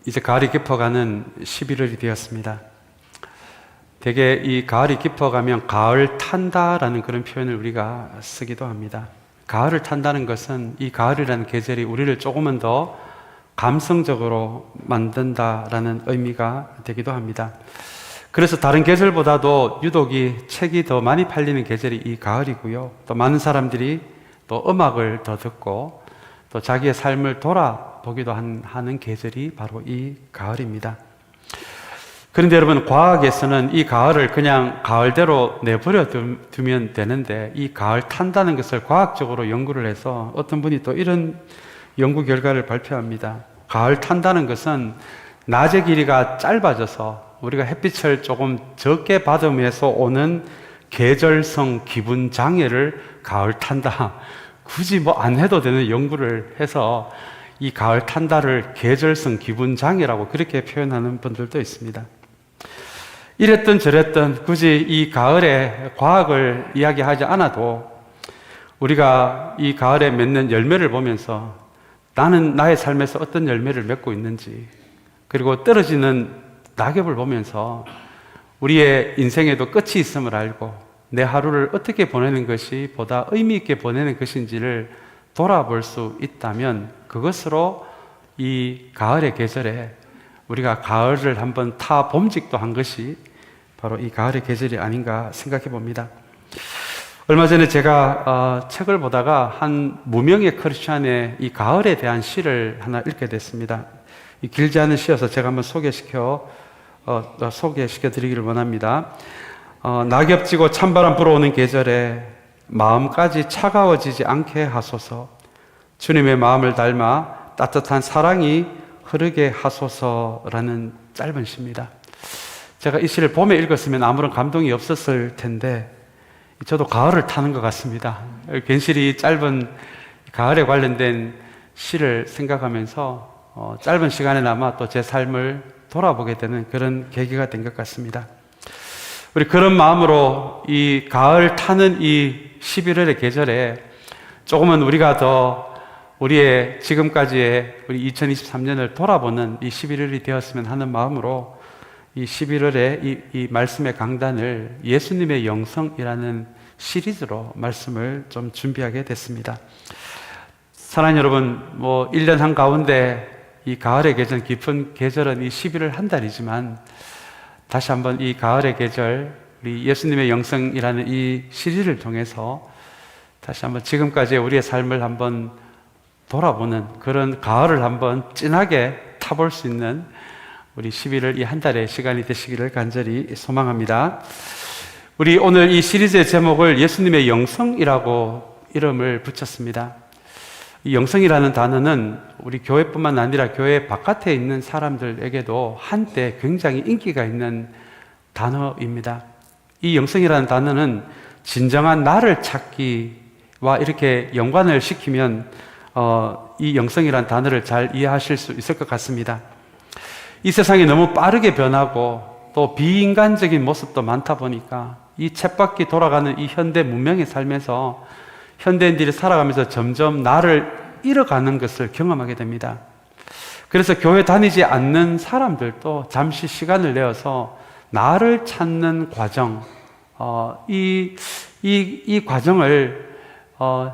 이제 가을이 깊어가는 11월이 되었습니다. 대개 이 가을이 깊어가면 가을 탄다라는 그런 표현을 우리가 쓰기도 합니다. 가을을 탄다는 것은 이 가을이라는 계절이 우리를 조금은 더 감성적으로 만든다라는 의미가 되기도 합니다. 그래서 다른 계절보다도 유독 책이 더 많이 팔리는 계절이 이 가을이고요. 또 많은 사람들이 또 음악을 더 듣고 또 자기의 삶을 돌아보기도 하는 계절이 바로 이 가을입니다. 그런데 여러분, 과학에서는 이 가을을 그냥 가을대로 내버려 두면 되는데, 이 가을 탄다는 것을 과학적으로 연구를 해서 어떤 분이 또 이런 연구 결과를 발표합니다. 가을 탄다는 것은 낮의 길이가 짧아져서 우리가 햇빛을 조금 적게 받으면서 오는 계절성 기분 장애를 가을 탄다. 굳이 뭐 안 해도 되는 연구를 해서 이 가을 탄다를 계절성 기분 장애라고 그렇게 표현하는 분들도 있습니다. 이랬든 저랬든 굳이 이 가을에 과학을 이야기하지 않아도 우리가 이 가을에 맺는 열매를 보면서 나는 나의 삶에서 어떤 열매를 맺고 있는지, 그리고 떨어지는 낙엽을 보면서 우리의 인생에도 끝이 있음을 알고 내 하루를 어떻게 보내는 것이 보다 의미 있게 보내는 것인지를 돌아볼 수 있다면, 그것으로 이 가을의 계절에 우리가 가을을 한번 타 봄직도 한 것이 바로 이 가을의 계절이 아닌가 생각해 봅니다. 얼마 전에 제가 책을 보다가 한 무명의 크리스찬의 이 가을에 대한 시를 하나 읽게 됐습니다. 이 길지 않은 시여서 제가 한번 소개시켜 드리기를 원합니다. 낙엽 지고 찬바람 불어오는 계절에 마음까지 차가워지지 않게 하소서. 주님의 마음을 닮아 따뜻한 사랑이 흐르게 하소서라는 짧은 시입니다. 제가 이 시를 봄에 읽었으면 아무런 감동이 없었을 텐데 저도 가을을 타는 것 같습니다. 괜시리 짧은 가을에 관련된 시를 생각하면서 짧은 시간에나마 또 제 삶을 돌아보게 되는 그런 계기가 된 것 같습니다. 우리 그런 마음으로 이 가을 타는 이 11월의 계절에 조금은 우리가 더 우리의 지금까지의 우리 2023년을 돌아보는 이 11월이 되었으면 하는 마음으로 이 11월에 이 말씀의 강단을 예수님의 영성이라는 시리즈로 말씀을 좀 준비하게 됐습니다. 사랑하는 여러분, 1년 한가운데 이 가을의 계절, 깊은 계절은 이 11월 한 달이지만 다시 한번 이 가을의 계절, 우리 예수님의 영성이라는 이 시리즈를 통해서 다시 한번 지금까지의 우리의 삶을 한번 돌아보는 그런 가을을 한번 진하게 타볼 수 있는 우리 11월 이 한 달의 시간이 되시기를 간절히 소망합니다. 우리 오늘 이 시리즈의 제목을 예수님의 영성이라고 이름을 붙였습니다. 이 영성이라는 단어는 우리 교회뿐만 아니라 교회 바깥에 있는 사람들에게도 한때 굉장히 인기가 있는 단어입니다. 이 영성이라는 단어는 진정한 나를 찾기와 이렇게 연관을 시키면 이 영성이라는 단어를 잘 이해하실 수 있을 것 같습니다. 이 세상이 너무 빠르게 변하고 또 비인간적인 모습도 많다 보니까 이 쳇바퀴 돌아가는 이 현대 문명의 삶에서 현대인들이 살아가면서 점점 나를 잃어가는 것을 경험하게 됩니다. 그래서 교회 다니지 않는 사람들도 잠시 시간을 내어서 나를 찾는 과정, 이 과정을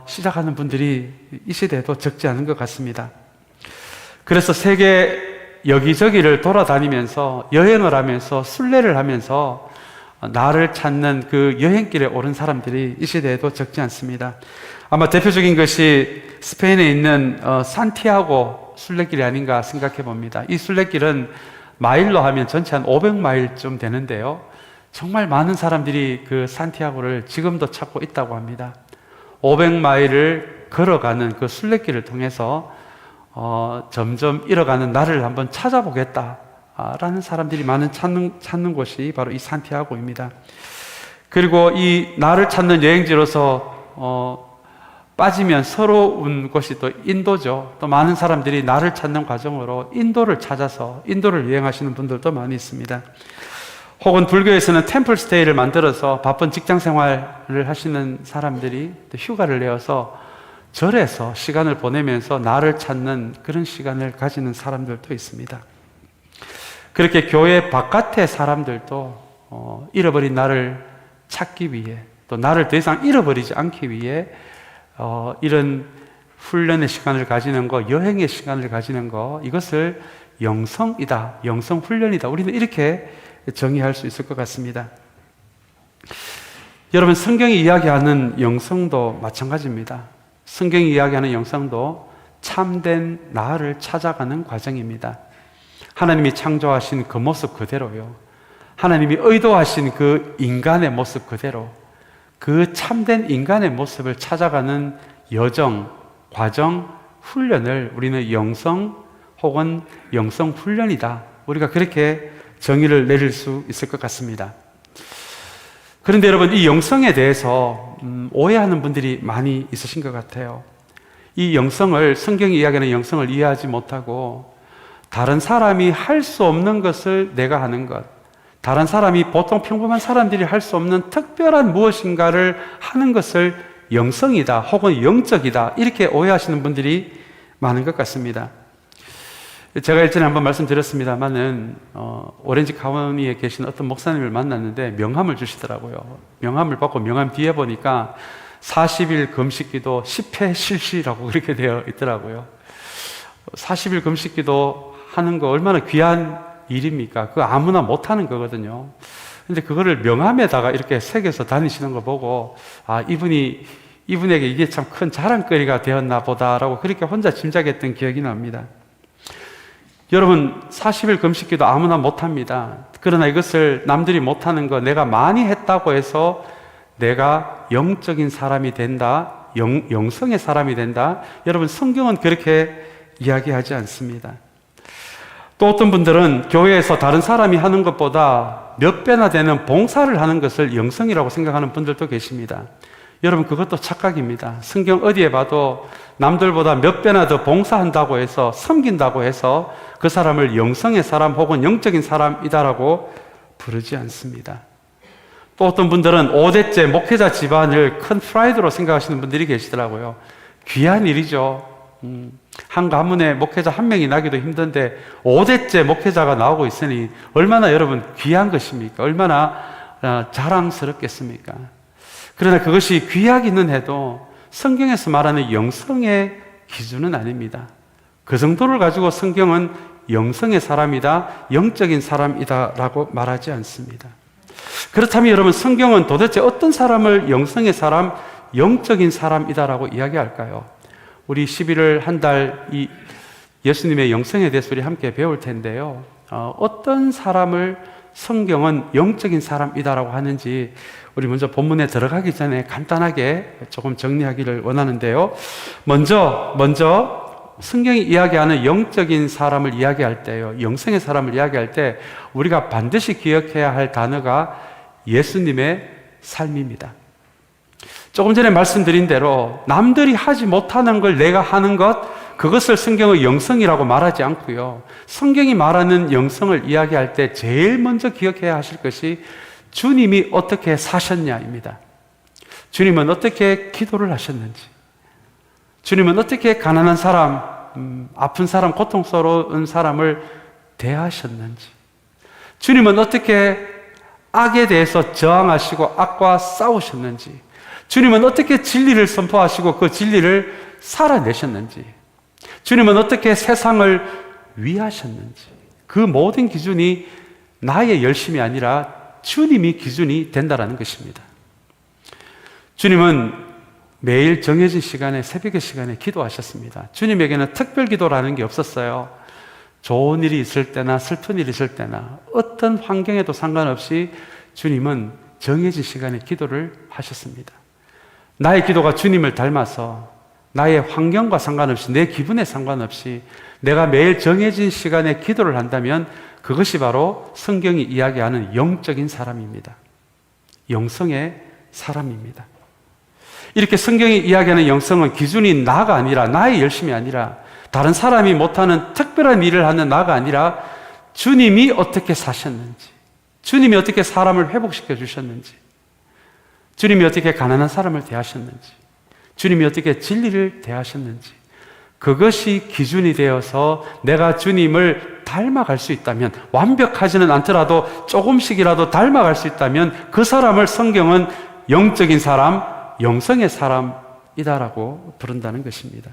시작하는 분들이 이 시대에도 적지 않은 것 같습니다. 그래서 세계 여기저기를 돌아다니면서 여행을 하면서 순례를 하면서 나를 찾는 그 여행길에 오른 사람들이 이 시대에도 적지 않습니다. 아마 대표적인 것이 스페인에 있는 산티아고 순례길이 아닌가 생각해 봅니다. 이 순례길은 마일로 하면 전체 한 500마일쯤 되는데요. 정말 많은 사람들이 그 산티아고를 지금도 찾고 있다고 합니다. 500마일을 걸어가는 그 순례길을 통해서 점점 잃어가는 나를 한번 찾아보겠다라는 사람들이 많은 찾는 곳이 바로 이 산티아고입니다. 그리고 이 나를 찾는 여행지로서 빠지면 서러운 곳이 또 인도죠. 또 많은 사람들이 나를 찾는 과정으로 인도를 찾아서 인도를 여행하시는 분들도 많이 있습니다. 혹은 불교에서는 템플스테이를 만들어서 바쁜 직장 생활을 하시는 사람들이 또 휴가를 내어서 절에서 시간을 보내면서 나를 찾는 그런 시간을 가지는 사람들도 있습니다. 그렇게 교회 바깥의 사람들도 잃어버린 나를 찾기 위해, 또 나를 더 이상 잃어버리지 않기 위해 이런 훈련의 시간을 가지는 거, 여행의 시간을 가지는 거, 이것을 영성이다, 영성 훈련이다. 우리는 이렇게 정의할 수 있을 것 같습니다. 여러분, 성경이 이야기하는 영성도 마찬가지입니다. 성경이 이야기하는 영성도 참된 나를 찾아가는 과정입니다. 하나님이 창조하신 그 모습 그대로요. 하나님이 의도하신 그 인간의 모습 그대로, 그 참된 인간의 모습을 찾아가는 여정, 과정, 훈련을 우리는 영성 혹은 영성 훈련이다. 우리가 그렇게 정의를 내릴 수 있을 것 같습니다. 그런데 여러분, 이 영성에 대해서 오해하는 분들이 많이 있으신 것 같아요. 이 영성을, 성경이 이야기하는 영성을 이해하지 못하고 다른 사람이 할 수 없는 것을 내가 하는 것, 다른 사람이, 보통 평범한 사람들이 할 수 없는 특별한 무엇인가를 하는 것을 영성이다 혹은 영적이다, 이렇게 오해하시는 분들이 많은 것 같습니다. 제가 일전에 한번 말씀드렸습니다만은 오렌지 카운티에 계신 어떤 목사님을 만났는데 명함을 주시더라고요. 명함을 받고 명함 뒤에 보니까 40일 금식기도 10회 실시라고 그렇게 되어 있더라고요. 40일 금식기도 하는 거 얼마나 귀한 일입니까? 그거 아무나 못하는 거거든요. 근데 그거를 명함에다가 이렇게 새겨서 다니시는 거 보고, 아, 이분에게 이게 참 큰 자랑거리가 되었나 보다라고 그렇게 혼자 짐작했던 기억이 납니다. 여러분, 40일 금식기도 아무나 못합니다. 그러나 이것을 남들이 못하는 거, 내가 많이 했다고 해서 내가 영적인 사람이 된다, 영성의 사람이 된다. 여러분, 성경은 그렇게 이야기하지 않습니다. 또 어떤 분들은 교회에서 다른 사람이 하는 것보다 몇 배나 되는 봉사를 하는 것을 영성이라고 생각하는 분들도 계십니다. 여러분, 그것도 착각입니다. 성경 어디에 봐도 남들보다 몇 배나 더 봉사한다고 해서, 섬긴다고 해서 그 사람을 영성의 사람 혹은 영적인 사람이다라고 부르지 않습니다. 또 어떤 분들은 5대째 목회자 집안을 큰 프라이드로 생각하시는 분들이 계시더라고요. 귀한 일이죠. 한 가문에 목회자 한 명이 나기도 힘든데 5대째 목회자가 나오고 있으니 얼마나 여러분 귀한 것입니까? 얼마나 자랑스럽겠습니까? 그러나 그것이 귀하기는 해도 성경에서 말하는 영성의 기준은 아닙니다. 그 정도를 가지고 성경은 영성의 사람이다, 영적인 사람이다 라고 말하지 않습니다. 그렇다면 여러분, 성경은 도대체 어떤 사람을 영성의 사람, 영적인 사람이다라고 이야기할까요? 우리 11월 한 달 이 예수님의 영성에 대해서 우리 함께 배울 텐데요. 어떤 사람을 성경은 영적인 사람이다라고 하는지 우리 먼저 본문에 들어가기 전에 간단하게 조금 정리하기를 원하는데요. 먼저 성경이 이야기하는 영적인 사람을 이야기할 때요, 영성의 사람을 이야기할 때 우리가 반드시 기억해야 할 단어가 예수님의 삶입니다. 조금 전에 말씀드린 대로 남들이 하지 못하는 걸 내가 하는 것, 그것을 성경의 영성이라고 말하지 않고요, 성경이 말하는 영성을 이야기할 때 제일 먼저 기억해야 하실 것이 주님이 어떻게 사셨냐입니다. 주님은 어떻게 기도를 하셨는지, 주님은 어떻게 가난한 사람, 아픈 사람, 고통스러운 사람을 대하셨는지, 주님은 어떻게 악에 대해서 저항하시고 악과 싸우셨는지, 주님은 어떻게 진리를 선포하시고 그 진리를 살아내셨는지, 주님은 어떻게 세상을 위하셨는지, 그 모든 기준이 나의 열심이 아니라 주님이 기준이 된다는 것입니다. 주님은 매일 정해진 시간에, 새벽의 시간에 기도하셨습니다. 주님에게는 특별 기도라는 게 없었어요. 좋은 일이 있을 때나 슬픈 일이 있을 때나 어떤 환경에도 상관없이 주님은 정해진 시간에 기도를 하셨습니다. 나의 기도가 주님을 닮아서 나의 환경과 상관없이, 내 기분에 상관없이 내가 매일 정해진 시간에 기도를 한다면 그것이 바로 성경이 이야기하는 영적인 사람입니다. 영성의 사람입니다. 이렇게 성경이 이야기하는 영성은 기준이 나가 아니라, 나의 열심이 아니라, 다른 사람이 못하는 특별한 일을 하는 나가 아니라 주님이 어떻게 사셨는지, 주님이 어떻게 사람을 회복시켜 주셨는지, 주님이 어떻게 가난한 사람을 대하셨는지, 주님이 어떻게 진리를 대하셨는지, 그것이 기준이 되어서 내가 주님을 닮아갈 수 있다면, 완벽하지는 않더라도 조금씩이라도 닮아갈 수 있다면 그 사람을 성경은 영적인 사람, 영성의 사람이다라고 부른다는 것입니다.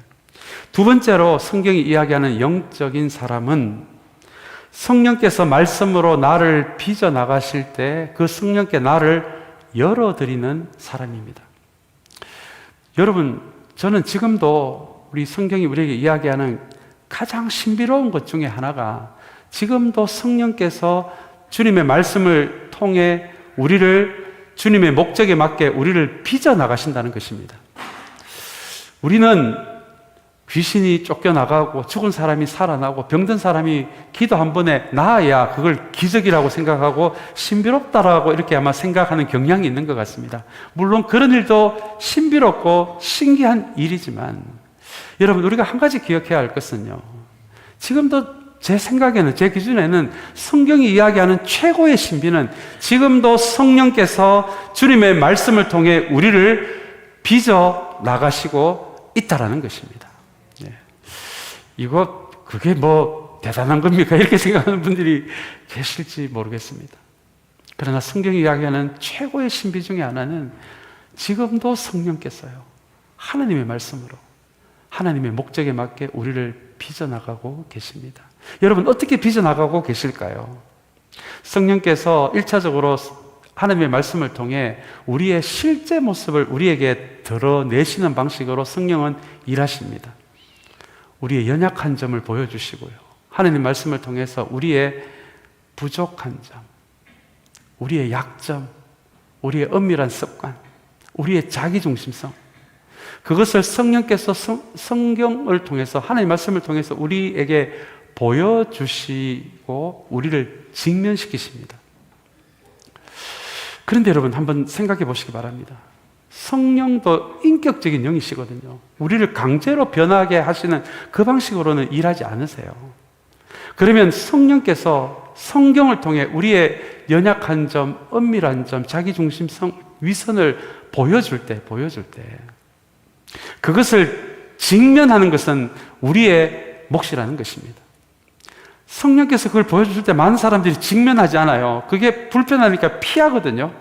두 번째로 성경이 이야기하는 영적인 사람은 성령께서 말씀으로 나를 빚어나가실 때 그 성령께 나를 열어드리는 사람입니다. 여러분, 저는 지금도 우리 성경이 우리에게 이야기하는 가장 신비로운 것 중에 하나가 지금도 성령께서 주님의 말씀을 통해 우리를 주님의 목적에 맞게 우리를 빚어나가신다는 것입니다. 우리는 귀신이 쫓겨나가고 죽은 사람이 살아나고 병든 사람이 기도 한 번에 나아야 그걸 기적이라고 생각하고 신비롭다라고 이렇게 아마 생각하는 경향이 있는 것 같습니다. 물론 그런 일도 신비롭고 신기한 일이지만 여러분, 우리가 한 가지 기억해야 할 것은요, 지금도 제 생각에는, 제 기준에는 성경이 이야기하는 최고의 신비는 지금도 성령께서 주님의 말씀을 통해 우리를 빚어 나가시고 있다라는 것입니다. 그게 뭐 대단한 겁니까? 이렇게 생각하는 분들이 계실지 모르겠습니다. 그러나 성경이 이야기하는 최고의 신비 중에 하나는 지금도 성령께서요, 하나님의 말씀으로 하나님의 목적에 맞게 우리를 빚어나가고 계십니다. 여러분, 어떻게 빚어나가고 계실까요? 성령께서 1차적으로 하나님의 말씀을 통해 우리의 실제 모습을 우리에게 드러내시는 방식으로 성령은 일하십니다. 우리의 연약한 점을 보여주시고요, 하나님 말씀을 통해서 우리의 부족한 점, 우리의 약점, 우리의 엄밀한 습관, 우리의 자기중심성, 그것을 성령께서 성경을 통해서, 하나님 말씀을 통해서 우리에게 보여주시고 우리를 직면시키십니다. 그런데 여러분, 한번 생각해 보시기 바랍니다. 성령도 인격적인 영이시거든요. 우리를 강제로 변하게 하시는 그 방식으로는 일하지 않으세요. 그러면 성령께서 성경을 통해 우리의 연약한 점, 엄밀한 점, 자기중심성, 위선을 보여줄 때 그것을 직면하는 것은 우리의 몫이라는 것입니다. 성령께서 그걸 보여줄 때 많은 사람들이 직면하지 않아요. 그게 불편하니까 피하거든요.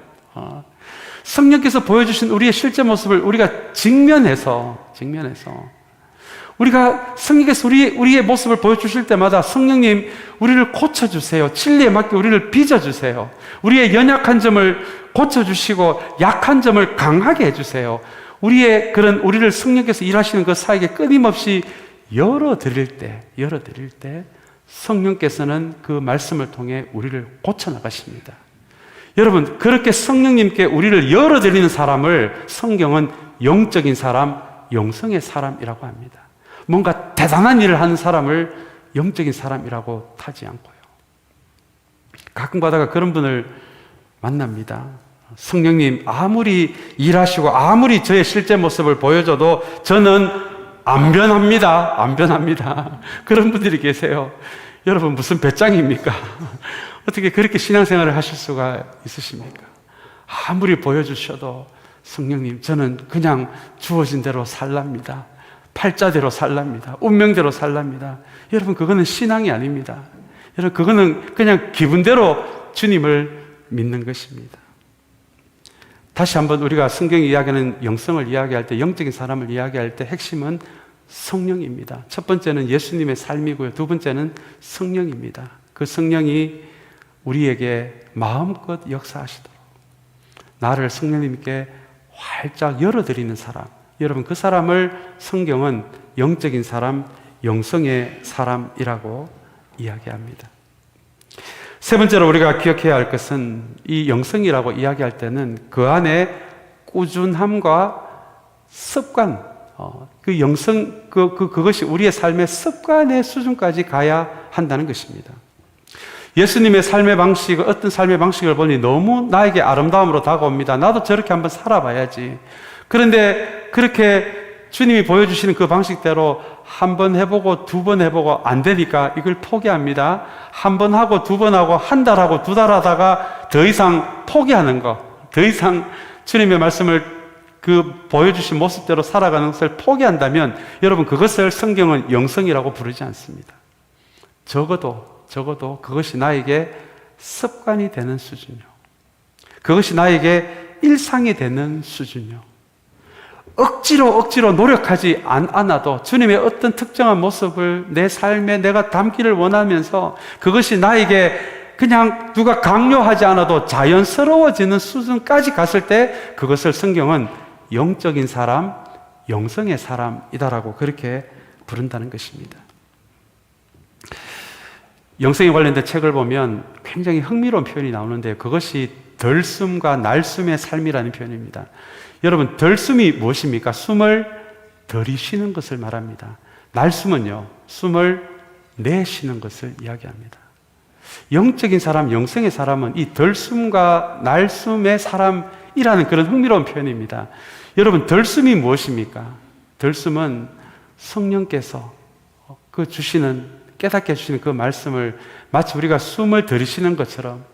성령께서 보여주신 우리의 실제 모습을 우리가 직면해서 우리가 성령께서 우리의 모습을 보여주실 때마다 성령님, 우리를 고쳐주세요. 진리에 맞게 우리를 빚어주세요. 우리의 연약한 점을 고쳐주시고 약한 점을 강하게 해주세요. 우리를 성령께서 일하시는 그 사이에 끊임없이 열어드릴 때 성령께서는 그 말씀을 통해 우리를 고쳐나가십니다. 여러분, 그렇게 성령님께 우리를 열어드리는 사람을 성경은 영적인 사람, 영성의 사람이라고 합니다. 뭔가 대단한 일을 하는 사람을 영적인 사람이라고 타지 않고요. 가끔 가다가 그런 분을 만납니다. 성령님, 아무리 일하시고 아무리 저의 실제 모습을 보여줘도 저는 안 변합니다. 그런 분들이 계세요. 여러분, 무슨 배짱입니까? 어떻게 그렇게 신앙생활을 하실 수가 있으십니까? 아무리 보여주셔도 성령님, 저는 그냥 주어진 대로 살랍니다. 팔자대로 살랍니다. 운명대로 살랍니다. 여러분, 그거는 신앙이 아닙니다. 여러분, 그거는 그냥 기분대로 주님을 믿는 것입니다. 다시 한번 우리가 성경이 이야기하는 영성을 이야기할 때, 영적인 사람을 이야기할 때 핵심은 성령입니다. 첫 번째는 예수님의 삶이고요, 두 번째는 성령입니다. 그 성령이 우리에게 마음껏 역사하시도록 나를 성령님께 활짝 열어드리는 사람, 여러분, 그 사람을 성경은 영적인 사람, 영성의 사람이라고 이야기합니다. 세 번째로 우리가 기억해야 할 것은, 이 영성이라고 이야기할 때는 그 안에 꾸준함과 습관, 그 영성, 그것이 우리의 삶의 습관의 수준까지 가야 한다는 것입니다. 예수님의 삶의 방식, 어떤 삶의 방식을 보니 너무 나에게 아름다움으로 다가옵니다. 나도 저렇게 한번 살아봐야지. 그런데 그렇게 주님이 보여주시는 그 방식대로 한 번 해보고 두 번 해보고 안 되니까 이걸 포기합니다. 한 번 하고 두 번 하고 한 달 하고 두 달 하다가 더 이상 포기하는 거, 더 이상 주님의 말씀을 그 보여주신 모습대로 살아가는 것을 포기한다면 여러분 그것을 성경은 영성이라고 부르지 않습니다. 적어도 그것이 나에게 습관이 되는 수준이요. 그것이 나에게 일상이 되는 수준이요. 억지로 노력하지 않아도 주님의 어떤 특정한 모습을 내 삶에 내가 담기를 원하면서 그것이 나에게 그냥 누가 강요하지 않아도 자연스러워지는 수준까지 갔을 때 그것을 성경은 영적인 사람, 영성의 사람이다라고 그렇게 부른다는 것입니다. 영성에 관련된 책을 보면 굉장히 흥미로운 표현이 나오는데 그것이 덜숨과 날숨의 삶이라는 표현입니다. 여러분, 덜숨이 무엇입니까? 숨을 들이쉬는 것을 말합니다. 날숨은요, 숨을 내쉬는 것을 이야기합니다. 영적인 사람, 영성의 사람은 이 덜숨과 날숨의 사람이라는 그런 흥미로운 표현입니다. 여러분, 덜숨이 무엇입니까? 덜숨은 성령께서 그 깨닫게 해주시는 그 말씀을 마치 우리가 숨을 들이쉬는 것처럼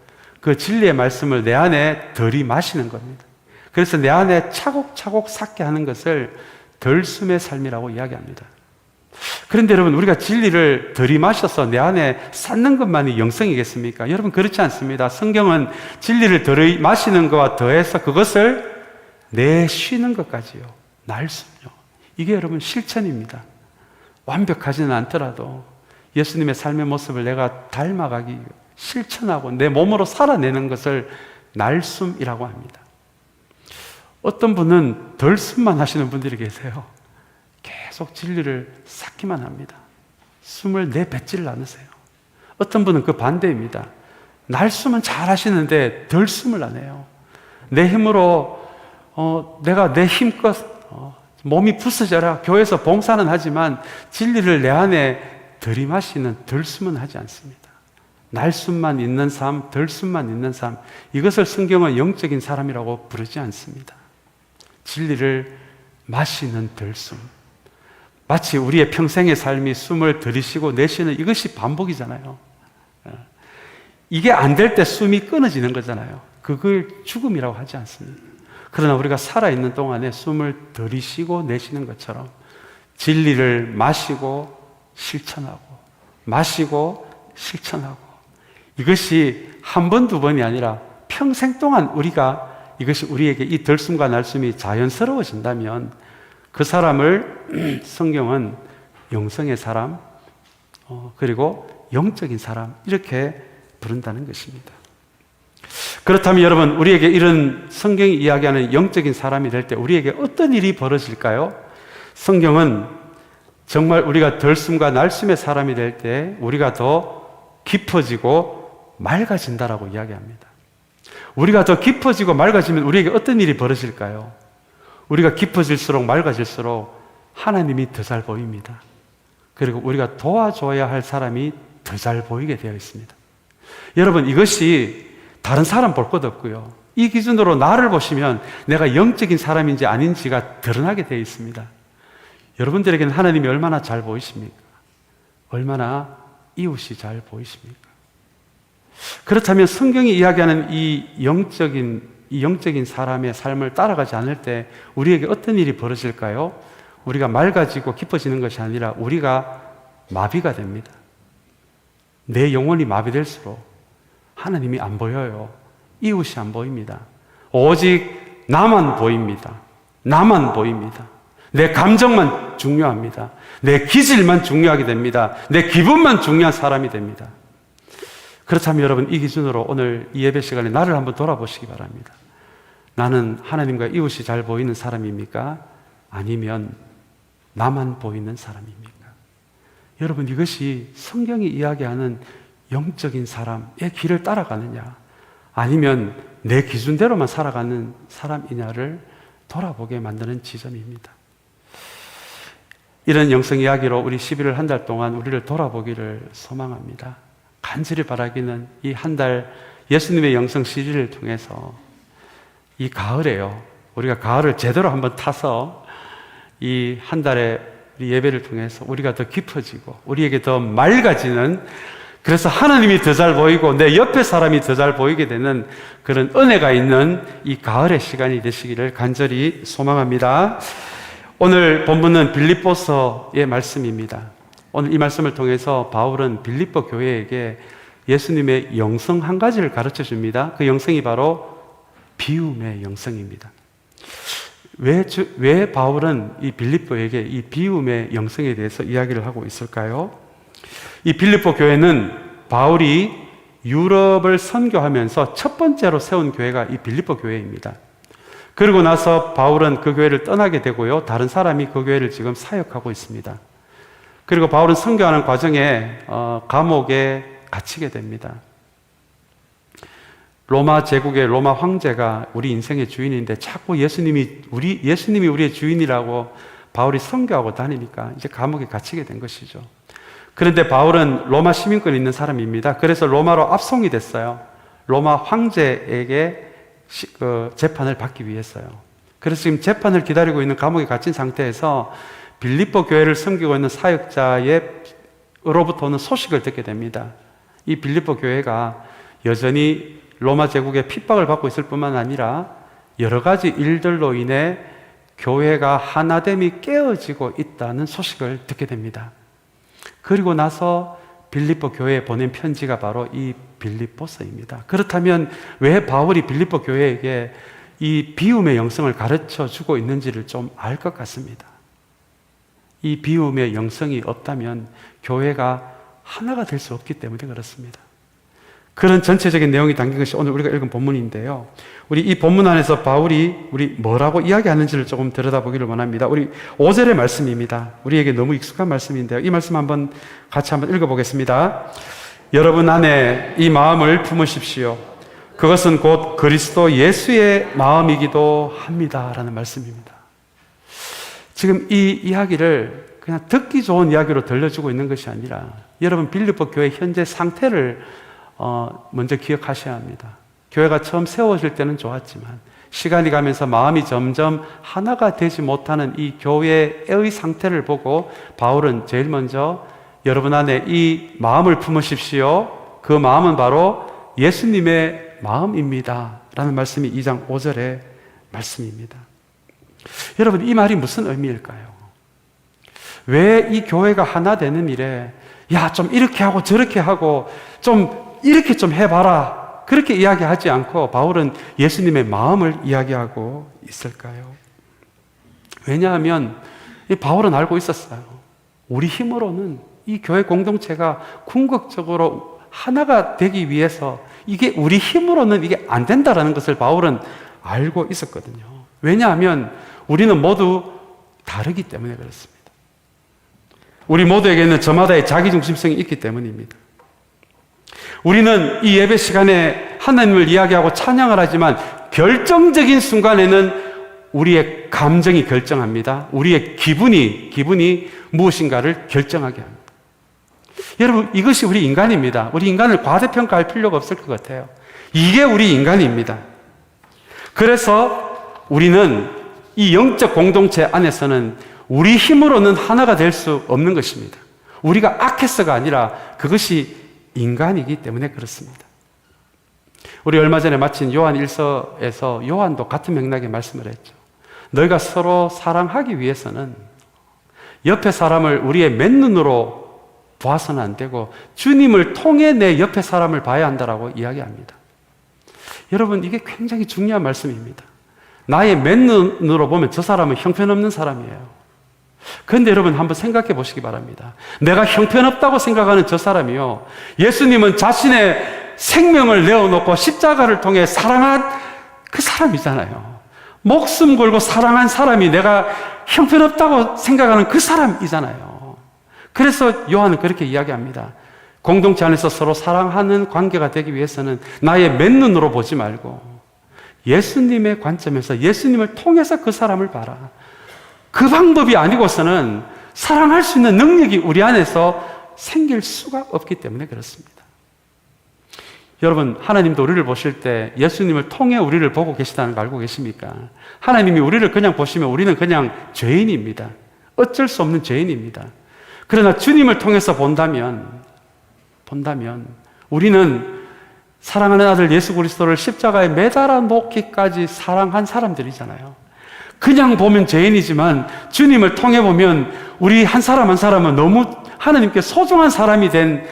그 진리의 말씀을 내 안에 들이마시는 겁니다. 그래서 내 안에 차곡차곡 삭게 하는 것을 덜숨의 삶이라고 이야기합니다. 그런데 여러분, 우리가 진리를 들이마셔서 내 안에 쌓는 것만이 영성이겠습니까? 여러분, 그렇지 않습니다. 성경은 진리를 들이마시는 것과 더해서 그것을 내쉬는 것까지요. 날숨요. 이게 여러분 실천입니다. 완벽하지는 않더라도 예수님의 삶의 모습을 내가 닮아가기 실천하고 내 몸으로 살아내는 것을 날숨이라고 합니다. 어떤 분은 덜숨만 하시는 분들이 계세요. 계속 진리를 쌓기만 합니다. 숨을 내뱉지를 않으세요. 어떤 분은 그 반대입니다. 날숨은 잘 하시는데 덜숨을 안 해요. 내 힘으로 내가 내 힘껏 몸이 부서져라 교회에서 봉사는 하지만 진리를 내 안에 들이마시는 덜숨은 하지 않습니다. 날숨만 있는 삶, 덜숨만 있는 삶, 이것을 성경은 영적인 사람이라고 부르지 않습니다. 진리를 마시는 덜숨, 마치 우리의 평생의 삶이 숨을 들이쉬고 내쉬는 이것이 반복이잖아요. 이게 안 될 때 숨이 끊어지는 거잖아요. 그걸 죽음이라고 하지 않습니다. 그러나 우리가 살아있는 동안에 숨을 들이쉬고 내쉬는 것처럼 진리를 마시고 실천하고 마시고 실천하고 이것이 한 번, 두 번이 아니라 평생 동안 이것이 우리에게 이 덜숨과 날숨이 자연스러워진다면 그 사람을 성경은 영성의 사람 그리고 영적인 사람 이렇게 부른다는 것입니다. 그렇다면 여러분, 우리에게 이런 성경이 이야기하는 영적인 사람이 될 때 우리에게 어떤 일이 벌어질까요? 성경은 정말 우리가 덜숨과 날숨의 사람이 될 때 우리가 더 깊어지고 맑아진다라고 이야기합니다. 우리가 더 깊어지고 맑아지면 우리에게 어떤 일이 벌어질까요? 우리가 깊어질수록 맑아질수록 하나님이 더 잘 보입니다. 그리고 우리가 도와줘야 할 사람이 더 잘 보이게 되어 있습니다. 여러분, 이것이 다른 사람 볼 것 없고요. 이 기준으로 나를 보시면 내가 영적인 사람인지 아닌지가 드러나게 되어 있습니다. 여러분들에게는 하나님이 얼마나 잘 보이십니까? 얼마나 이웃이 잘 보이십니까? 그렇다면 성경이 이야기하는 이 영적인 사람의 삶을 따라가지 않을 때 우리에게 어떤 일이 벌어질까요? 우리가 맑아지고 깊어지는 것이 아니라 우리가 마비가 됩니다. 내 영혼이 마비될수록 하나님이 안 보여요. 이웃이 안 보입니다. 오직 나만 보입니다. 나만 보입니다. 내 감정만 중요합니다. 내 기질만 중요하게 됩니다. 내 기분만 중요한 사람이 됩니다. 그렇다면 여러분, 이 기준으로 오늘 이 예배 시간에 나를 한번 돌아보시기 바랍니다. 나는 하나님과 이웃이 잘 보이는 사람입니까? 아니면 나만 보이는 사람입니까? 여러분, 이것이 성경이 이야기하는 영적인 사람의 길을 따라가느냐 아니면 내 기준대로만 살아가는 사람이냐를 돌아보게 만드는 지점입니다. 이런 영성 이야기로 우리 11월 한 달 동안 우리를 돌아보기를 소망합니다. 간절히 바라기는 이 한 달 예수님의 영성 시리즈를 통해서 이 가을에요. 우리가 가을을 제대로 한번 타서 이 한 달의 예배를 통해서 우리가 더 깊어지고 우리에게 더 맑아지는 그래서 하나님이 더 잘 보이고 내 옆에 사람이 더 잘 보이게 되는 그런 은혜가 있는 이 가을의 시간이 되시기를 간절히 소망합니다. 오늘 본문은 빌립보서의 말씀입니다. 오늘 이 말씀을 통해서 바울은 빌립보 교회에게 예수님의 영성 한 가지를 가르쳐 줍니다. 그 영성이 바로 비움의 영성입니다. 왜 바울은 이 빌립보에게 이 비움의 영성에 대해서 이야기를 하고 있을까요? 이 빌립보 교회는 바울이 유럽을 선교하면서 첫 번째로 세운 교회가 이 빌립보 교회입니다. 그리고 나서 바울은 그 교회를 떠나게 되고요. 다른 사람이 그 교회를 지금 사역하고 있습니다. 그리고 바울은 선교하는 과정에 감옥에 갇히게 됩니다. 로마 제국의 로마 황제가 우리 인생의 주인인데 자꾸 예수님이 우리의 주인이라고 바울이 선교하고 다니니까 이제 감옥에 갇히게 된 것이죠. 그런데 바울은 로마 시민권이 있는 사람입니다. 그래서 로마로 압송이 됐어요. 로마 황제에게 재판을 받기 위해서요. 그래서 지금 재판을 기다리고 있는 감옥에 갇힌 상태에서 빌립보 교회를 섬기고 있는 사역자로부터는 소식을 듣게 됩니다. 이 빌립보 교회가 여전히 로마 제국의 핍박을 받고 있을 뿐만 아니라 여러 가지 일들로 인해 교회가 하나됨이 깨어지고 있다는 소식을 듣게 됩니다. 그리고 나서 빌립보 교회에 보낸 편지가 바로 이 빌립보서입니다. 그렇다면 왜 바울이 빌립보 교회에게 이 비움의 영성을 가르쳐 주고 있는지를 좀 알 것 같습니다. 이 비움의 영성이 없다면 교회가 하나가 될 수 없기 때문에 그렇습니다. 그런 전체적인 내용이 담긴 것이 오늘 우리가 읽은 본문인데요. 우리 이 본문 안에서 바울이 우리 뭐라고 이야기하는지를 조금 들여다보기를 원합니다. 우리 5절의 말씀입니다. 우리에게 너무 익숙한 말씀인데요. 이 말씀 같이 한번 읽어보겠습니다. 여러분 안에 이 마음을 품으십시오. 그것은 곧 그리스도 예수의 마음이기도 합니다. 라는 말씀입니다. 지금 이 이야기를 그냥 듣기 좋은 이야기로 들려주고 있는 것이 아니라 여러분 빌립보 교회 현재 상태를 먼저 기억하셔야 합니다. 교회가 처음 세워질 때는 좋았지만 시간이 가면서 마음이 점점 하나가 되지 못하는 이 교회의 상태를 보고 바울은 제일 먼저 여러분 안에 이 마음을 품으십시오. 그 마음은 바로 예수님의 마음입니다. 라는 말씀이 2장 5절의 말씀입니다. 여러분 이 말이 무슨 의미일까요? 왜 이 교회가 하나 되는 일에 좀 이렇게 하고 저렇게 하고 이렇게 좀 해봐라 그렇게 이야기하지 않고 바울은 예수님의 마음을 이야기하고 있을까요? 왜냐하면 이 바울은 알고 있었어요. 우리 힘으로는 이 교회 공동체가 궁극적으로 하나가 되기 위해서 이게 우리 힘으로는 이게 안 된다라는 것을 바울은 알고 있었거든요. 왜냐하면 우리는 모두 다르기 때문에 그렇습니다. 우리 모두에게는 저마다의 자기중심성이 있기 때문입니다. 우리는 이 예배 시간에 하나님을 이야기하고 찬양을 하지만 결정적인 순간에는 우리의 감정이 결정합니다. 우리의 기분이 무엇인가를 결정하게 합니다. 여러분 이것이 우리 인간입니다. 우리 인간을 과대평가할 필요가 없을 것 같아요. 이게 우리 인간입니다. 그래서 우리는 이 영적 공동체 안에서는 우리 힘으로는 하나가 될 수 없는 것입니다. 우리가 악해서가 아니라 그것이 인간이기 때문에 그렇습니다. 우리 얼마 전에 마친 요한 1서에서 요한도 같은 맥락의 말씀을 했죠. 너희가 서로 사랑하기 위해서는 옆에 사람을 우리의 맨눈으로 봐서는 안 되고 주님을 통해 내 옆에 사람을 봐야 한다라고 이야기합니다. 여러분 이게 굉장히 중요한 말씀입니다. 나의 맨눈으로 보면 저 사람은 형편없는 사람이에요. 그런데 여러분 한번 생각해 보시기 바랍니다. 내가 형편없다고 생각하는 저 사람이요, 예수님은 자신의 생명을 내어놓고 십자가를 통해 사랑한 그 사람이잖아요. 목숨 걸고 사랑한 사람이 내가 형편없다고 생각하는 그 사람이잖아요. 그래서 요한은 그렇게 이야기합니다. 공동체 안에서 서로 사랑하는 관계가 되기 위해서는 나의 맨눈으로 보지 말고 예수님의 관점에서 예수님을 통해서 그 사람을 봐라. 그 방법이 아니고서는 사랑할 수 있는 능력이 우리 안에서 생길 수가 없기 때문에 그렇습니다. 여러분 하나님도 우리를 보실 때 예수님을 통해 우리를 보고 계시다는 거 알고 계십니까? 하나님이 우리를 그냥 보시면 우리는 그냥 죄인입니다. 어쩔 수 없는 죄인입니다. 그러나 주님을 통해서 본다면 본다면 우리는 사랑하는 아들 예수 그리스도를 십자가에 매달아 놓기까지 사랑한 사람들이잖아요. 그냥 보면 죄인이지만 주님을 통해 보면 우리 한 사람 한 사람은 너무 하나님께 소중한 사람이 된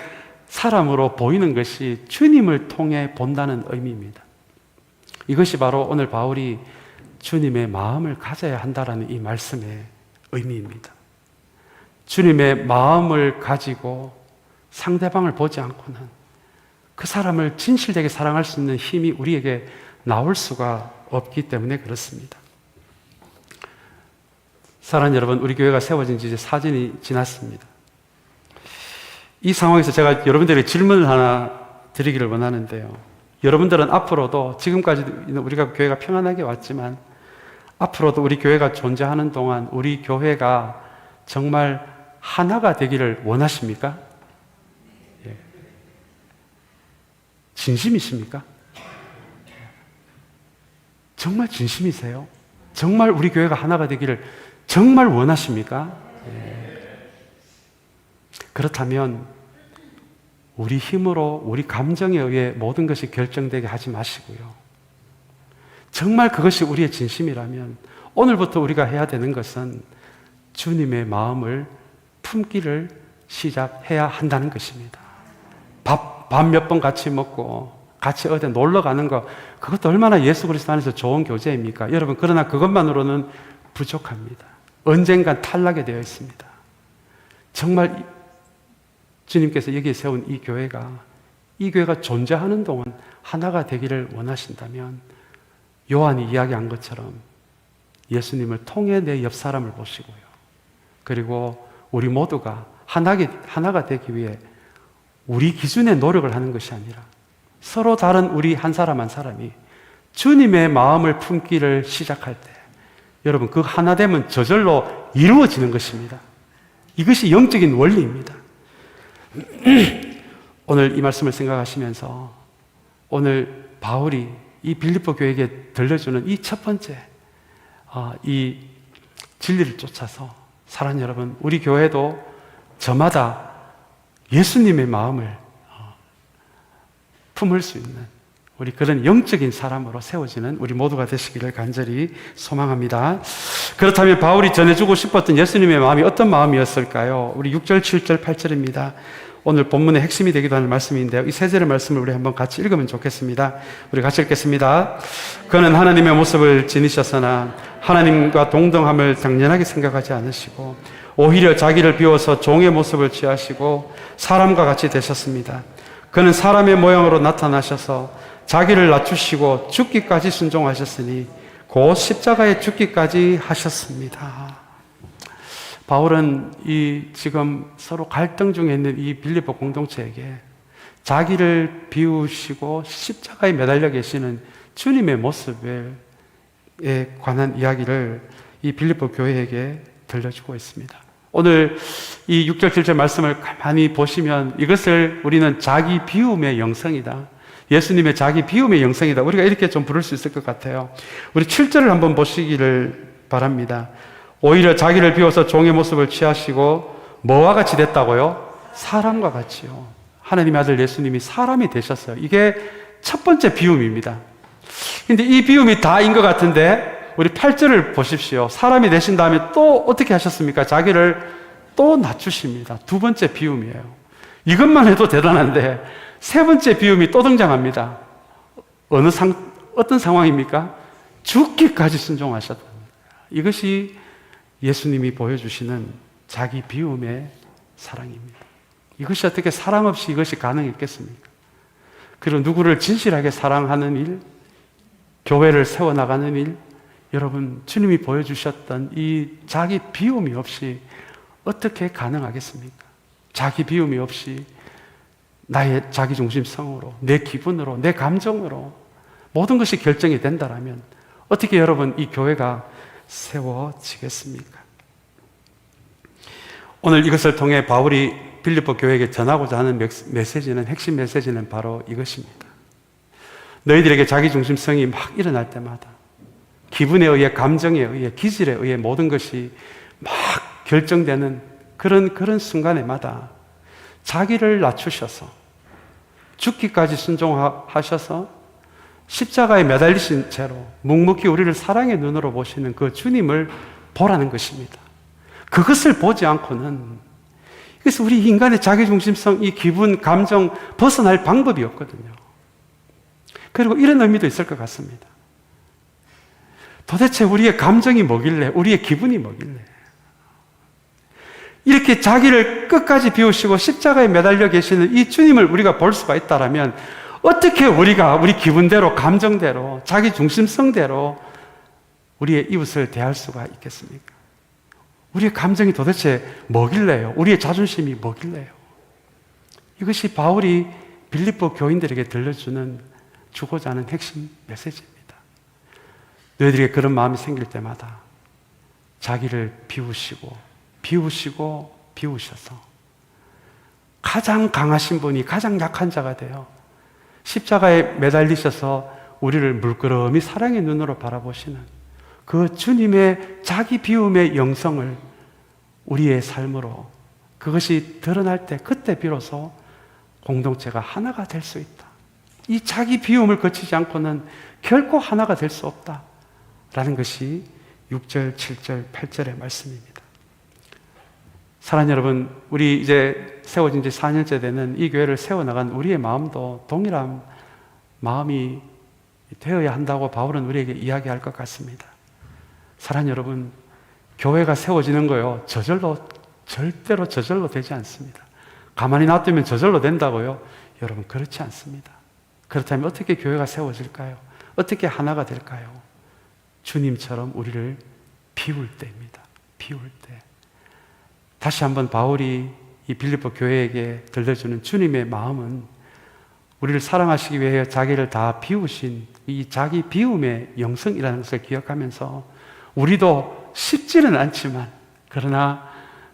사람으로 보이는 것이 주님을 통해 본다는 의미입니다. 이것이 바로 오늘 바울이 주님의 마음을 가져야 한다라는 이 말씀의 의미입니다. 주님의 마음을 가지고 상대방을 보지 않고는 그 사람을 진실되게 사랑할 수 있는 힘이 우리에게 나올 수가 없기 때문에 그렇습니다. 사랑하는 여러분, 우리 교회가 세워진 지 이제 4년이 지났습니다. 이 상황에서 제가 여러분들에게 질문을 하나 드리기를 원하는데요. 여러분들은 앞으로도 지금까지 우리가 교회가 평안하게 왔지만 앞으로도 우리 교회가 존재하는 동안 우리 교회가 정말 하나가 되기를 원하십니까? 예. 진심이십니까? 정말 진심이세요? 정말 우리 교회가 하나가 되기를 정말 원하십니까? 예. 그렇다면 우리 힘으로 우리 감정에 의해 모든 것이 결정되게 하지 마시고요. 정말 그것이 우리의 진심이라면 오늘부터 우리가 해야 되는 것은 주님의 마음을 품기를 시작해야 한다는 것입니다. 밥 몇 번 같이 먹고 같이 어디 놀러 가는 거, 그것도 얼마나 예수 그리스도 안에서 좋은 교제입니까? 여러분, 그러나 그것만으로는 부족합니다. 언젠간 탈락이 되어 있습니다. 정말 주님께서 여기에 세운 이 교회가 존재하는 동안 하나가 되기를 원하신다면 요한이 이야기한 것처럼 예수님을 통해 내 옆 사람을 보시고요. 그리고 우리 모두가 하나가 되기 위해 우리 기준의 노력을 하는 것이 아니라 서로 다른 우리 한 사람 한 사람이 주님의 마음을 품기를 시작할 때 여러분, 그 하나됨은 저절로 이루어지는 것입니다. 이것이 영적인 원리입니다. 오늘 이 말씀을 생각하시면서 오늘 바울이 이 빌립보 교회에게 들려주는 이 첫 번째 이 진리를 쫓아서 사랑하는 여러분, 우리 교회도 저마다 예수님의 마음을 품을 수 있는 우리 그런 영적인 사람으로 세워지는 우리 모두가 되시기를 간절히 소망합니다. 그렇다면 바울이 전해주고 싶었던 예수님의 마음이 어떤 마음이었을까요? 우리 6절, 7절, 8절입니다. 오늘 본문의 핵심이 되기도 하는 말씀인데요. 이 세 절의 말씀을 우리 한번 같이 읽으면 좋겠습니다. 우리 같이 읽겠습니다. 그는 하나님의 모습을 지니셨으나 하나님과 동등함을 당연하게 생각하지 않으시고 오히려 자기를 비워서 종의 모습을 취하시고 사람과 같이 되셨습니다. 그는 사람의 모양으로 나타나셔서 자기를 낮추시고 죽기까지 순종하셨으니 곧 십자가에 죽기까지 하셨습니다. 바울은 이 지금 서로 갈등 중에 있는 이 빌립보 공동체에게 자기를 비우시고 십자가에 매달려 계시는 주님의 모습에 관한 이야기를 이 빌립보 교회에게 들려주고 있습니다. 오늘 이 6절 7절 말씀을 가만히 보시면 이것을 우리는 자기 비움의 영성이다, 예수님의 자기 비움의 영성이다, 우리가 이렇게 좀 부를 수 있을 것 같아요. 우리 7절을 한번 보시기를 바랍니다. 오히려 자기를 비워서 종의 모습을 취하시고 뭐와 같이 됐다고요? 사람과 같이요. 하나님의 아들 예수님이 사람이 되셨어요. 이게 첫 번째 비움입니다. 근데 이 비움이 다인 것 같은데 우리 8절을 보십시오. 사람이 되신 다음에 또 어떻게 하셨습니까? 자기를 또 낮추십니다. 두 번째 비움이에요. 이것만 해도 대단한데 세 번째 비움이 또 등장합니다. 어떤 상황입니까? 죽기까지 순종하셨다. 이것이 예수님이 보여주시는 자기 비움의 사랑입니다. 이것이 어떻게 사랑 없이 이것이 가능했겠습니까? 그리고 누구를 진실하게 사랑하는 일, 교회를 세워나가는 일, 여러분, 주님이 보여주셨던 이 자기 비움이 없이 어떻게 가능하겠습니까? 자기 비움이 없이 나의 자기중심성으로, 내 기분으로, 내 감정으로 모든 것이 결정이 된다면 어떻게 여러분 이 교회가 세워지겠습니까? 오늘 이것을 통해 바울이 빌립보 교회에게 전하고자 하는 메시지는, 핵심 메시지는 바로 이것입니다. 너희들에게 자기중심성이 막 일어날 때마다 기분에 의해, 감정에 의해, 기질에 의해 모든 것이 막 결정되는 그런 순간에마다 자기를 낮추셔서 죽기까지 순종하셔서 십자가에 매달리신 채로 묵묵히 우리를 사랑의 눈으로 보시는 그 주님을 보라는 것입니다. 그것을 보지 않고는, 그래서 우리 인간의 자기중심성, 이 기분, 감정 벗어날 방법이 없거든요. 그리고 이런 의미도 있을 것 같습니다. 도대체 우리의 감정이 뭐길래, 우리의 기분이 뭐길래, 이렇게 자기를 끝까지 비우시고 십자가에 매달려 계시는 이 주님을 우리가 볼 수가 있다면 어떻게 우리가 우리 기분대로, 감정대로, 자기 중심성대로 우리의 이웃을 대할 수가 있겠습니까? 우리의 감정이 도대체 뭐길래요? 우리의 자존심이 뭐길래요? 이것이 바울이 빌립보 교인들에게 들려주는, 주고자 하는 핵심 메시지입니다. 너희들에게 그런 마음이 생길 때마다 자기를 비우셔서 가장 강하신 분이 가장 약한 자가 되어 십자가에 매달리셔서 우리를 물끄러미 사랑의 눈으로 바라보시는 그 주님의 자기 비움의 영성을 우리의 삶으로, 그것이 드러날 때 그때 비로소 공동체가 하나가 될 수 있다. 이 자기 비움을 거치지 않고는 결코 하나가 될 수 없다라는 것이 6절, 7절, 8절의 말씀입니다. 사랑하는 여러분, 우리 이제 세워진 지 4년째 되는 이 교회를 세워나간 우리의 마음도 동일한 마음이 되어야 한다고 바울은 우리에게 이야기할 것 같습니다. 사랑하는 여러분, 교회가 세워지는 거요, 절대로 저절로 되지 않습니다. 가만히 놔두면 저절로 된다고요? 여러분, 그렇지 않습니다. 그렇다면 어떻게 교회가 세워질까요? 어떻게 하나가 될까요? 주님처럼 우리를 비울 때입니다. 비울 때. 다시 한번 바울이 이 빌립보 교회에게 들려주는 주님의 마음은 우리를 사랑하시기 위해 자기를 다 비우신 이 자기 비움의 영성이라는 것을 기억하면서 우리도 쉽지는 않지만, 그러나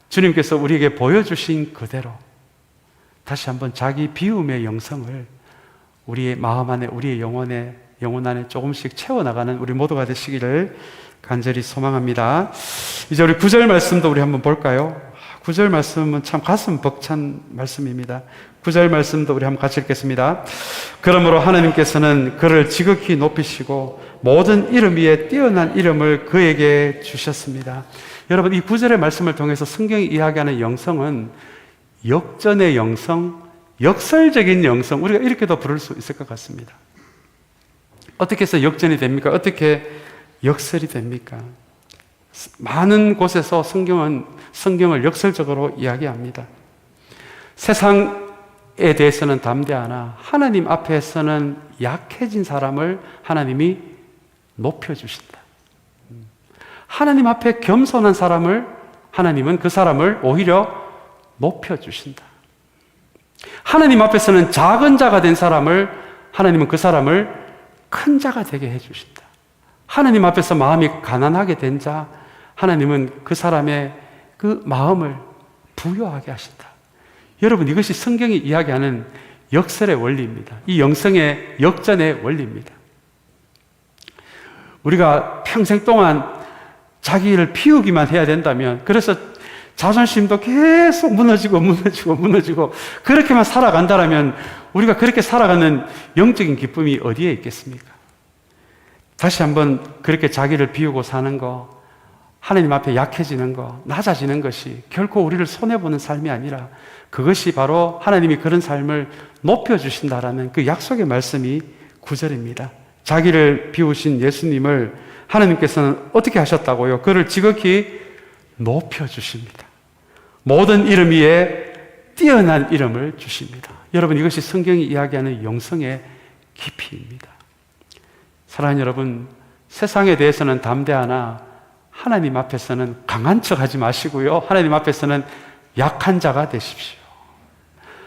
주님께서 우리에게 보여주신 그대로 다시 한번 자기 비움의 영성을 우리의 마음 안에, 우리의 영혼 안에 조금씩 채워나가는 우리 모두가 되시기를 간절히 소망합니다. 이제 우리 9절 말씀도 우리 한번 볼까요? 9절 말씀은 참 가슴 벅찬 말씀입니다. 9절 말씀도 우리 한번 같이 읽겠습니다. 그러므로 하나님께서는 그를 지극히 높이시고 모든 이름 위에 뛰어난 이름을 그에게 주셨습니다. 여러분, 이 9절의 말씀을 통해서 성경이 이야기하는 영성은 역전의 영성, 역설적인 영성, 우리가 이렇게도 부를 수 있을 것 같습니다. 어떻게 해서 역전이 됩니까? 어떻게 역설이 됩니까? 많은 곳에서 성경을 역설적으로 이야기합니다. 세상에 대해서는 담대하나 하나님 앞에서는 약해진 사람을 하나님이 높여주신다. 하나님 앞에 겸손한 사람을 하나님은 그 사람을 오히려 높여주신다. 하나님 앞에서는 작은 자가 된 사람을 하나님은 그 사람을 큰 자가 되게 해주신다. 하나님 앞에서 마음이 가난하게 된 자, 하나님은 그 사람의 그 마음을 부유하게 하신다. 여러분, 이것이 성경이 이야기하는 역설의 원리입니다. 이 영성의 역전의 원리입니다. 우리가 평생 동안 자기를 피우기만 해야 된다면, 그래서 자존심도 계속 무너지고 그렇게만 살아간다면 우리가 그렇게 살아가는 영적인 기쁨이 어디에 있겠습니까? 다시 한번 그렇게 자기를 비우고 사는 거, 하나님 앞에 약해지는 거, 낮아지는 것이 결코 우리를 손해보는 삶이 아니라 그것이 바로 하나님이 그런 삶을 높여주신다라는 그 약속의 말씀이 9절입니다. 자기를 비우신 예수님을 하나님께서는 어떻게 하셨다고요? 그를 지극히 높여주십니다. 모든 이름 위에 뛰어난 이름을 주십니다. 여러분, 이것이 성경이 이야기하는 영성의 깊이입니다. 사랑하는 여러분, 세상에 대해서는 담대하나 하나님 앞에서는 강한 척 하지 마시고요, 하나님 앞에서는 약한 자가 되십시오.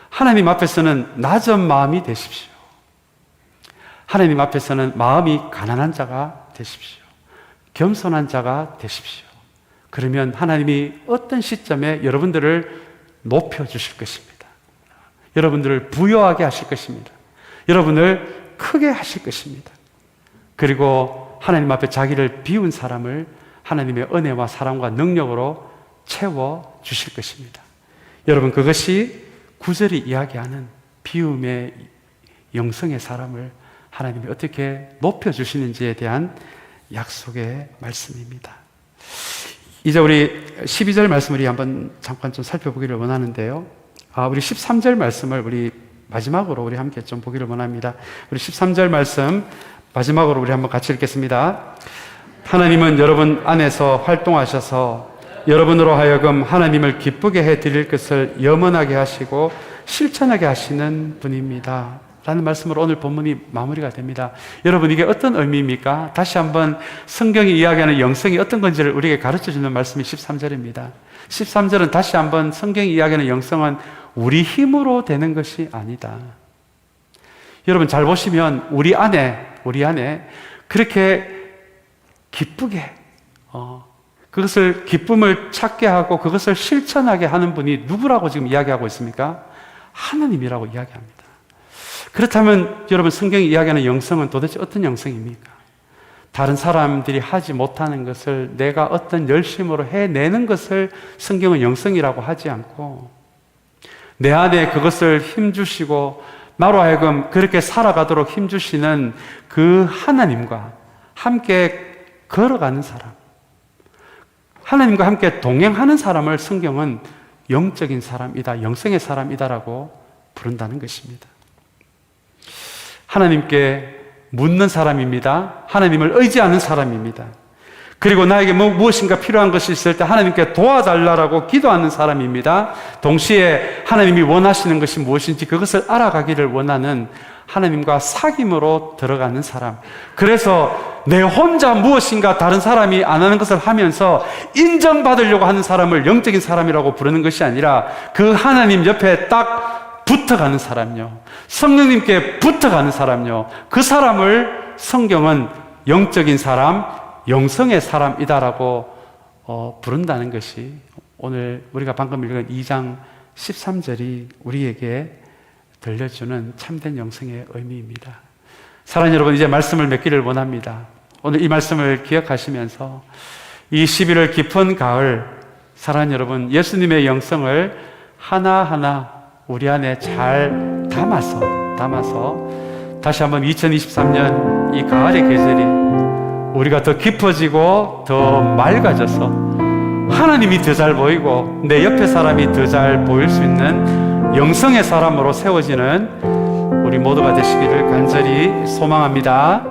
하나님 앞에서는 낮은 마음이 되십시오. 하나님 앞에서는 마음이 가난한 자가 되십시오. 겸손한 자가 되십시오. 그러면 하나님이 어떤 시점에 여러분들을 높여주실 것입니다. 여러분들을 부여하게 하실 것입니다. 여러분을 크게 하실 것입니다. 그리고 하나님 앞에 자기를 비운 사람을 하나님의 은혜와 사랑과 능력으로 채워주실 것입니다. 여러분, 그것이 9절이 이야기하는 비움의 영성의 사람을 하나님이 어떻게 높여주시는지에 대한 약속의 말씀입니다. 이제 우리 12절 말씀을 한번 잠깐 좀 살펴보기를 원하는데요. 우리 13절 말씀을 우리 마지막으로 우리 함께 좀 보기를 원합니다. 우리 13절 말씀 마지막으로 우리 한번 같이 읽겠습니다. 하나님은 여러분 안에서 활동하셔서 여러분으로 하여금 하나님을 기쁘게 해드릴 것을 염원하게 하시고 실천하게 하시는 분입니다. 라는 말씀으로 오늘 본문이 마무리가 됩니다. 여러분, 이게 어떤 의미입니까? 다시 한번 성경이 이야기하는 영성이 어떤 건지를 우리에게 가르쳐주는 말씀이 13절입니다. 13절은 다시 한번 성경이 이야기하는 영성은 우리 힘으로 되는 것이 아니다. 여러분 잘 보시면 우리 안에 그렇게 기쁘게 그것을 기쁨을 찾게 하고 그것을 실천하게 하는 분이 누구라고 지금 이야기하고 있습니까? 하나님이라고 이야기합니다. 그렇다면 여러분, 성경이 이야기하는 영성은 도대체 어떤 영성입니까? 다른 사람들이 하지 못하는 것을 내가 어떤 열심으로 해내는 것을 성경은 영성이라고 하지 않고 내 안에 그것을 힘주시고 나로 하여금 그렇게 살아가도록 힘주시는 그 하나님과 함께 걸어가는 사람, 하나님과 함께 동행하는 사람을 성경은 영적인 사람이다, 영성의 사람이다라고 부른다는 것입니다. 하나님께 묻는 사람입니다. 하나님을 의지하는 사람입니다. 그리고 나에게 무엇인가 필요한 것이 있을 때 하나님께 도와달라고 기도하는 사람입니다. 동시에 하나님이 원하시는 것이 무엇인지 그것을 알아가기를 원하는 하나님과 사귐으로 들어가는 사람. 그래서 내 혼자 무엇인가 다른 사람이 안 하는 것을 하면서 인정받으려고 하는 사람을 영적인 사람이라고 부르는 것이 아니라 그 하나님 옆에 딱 붙어가는 사람요, 성령님께 붙어가는 사람요, 그 사람을 성경은 영적인 사람, 영성의 사람이다라고 부른다는 것이 오늘 우리가 방금 읽은 2장 13절이 우리에게 들려주는 참된 영성의 의미입니다. 사랑하는 여러분, 이제 말씀을 맺기를 원합니다. 오늘 이 말씀을 기억하시면서 이 11월 깊은 가을, 사랑하는 여러분, 예수님의 영성을 하나하나 우리 안에 잘 담아서 다시 한번 2023년 이 가을의 계절이 우리가 더 깊어지고 더 맑아져서 하나님이 더 잘 보이고 내 옆에 사람이 더 잘 보일 수 있는 영성의 사람으로 세워지는 우리 모두가 되시기를 간절히 소망합니다.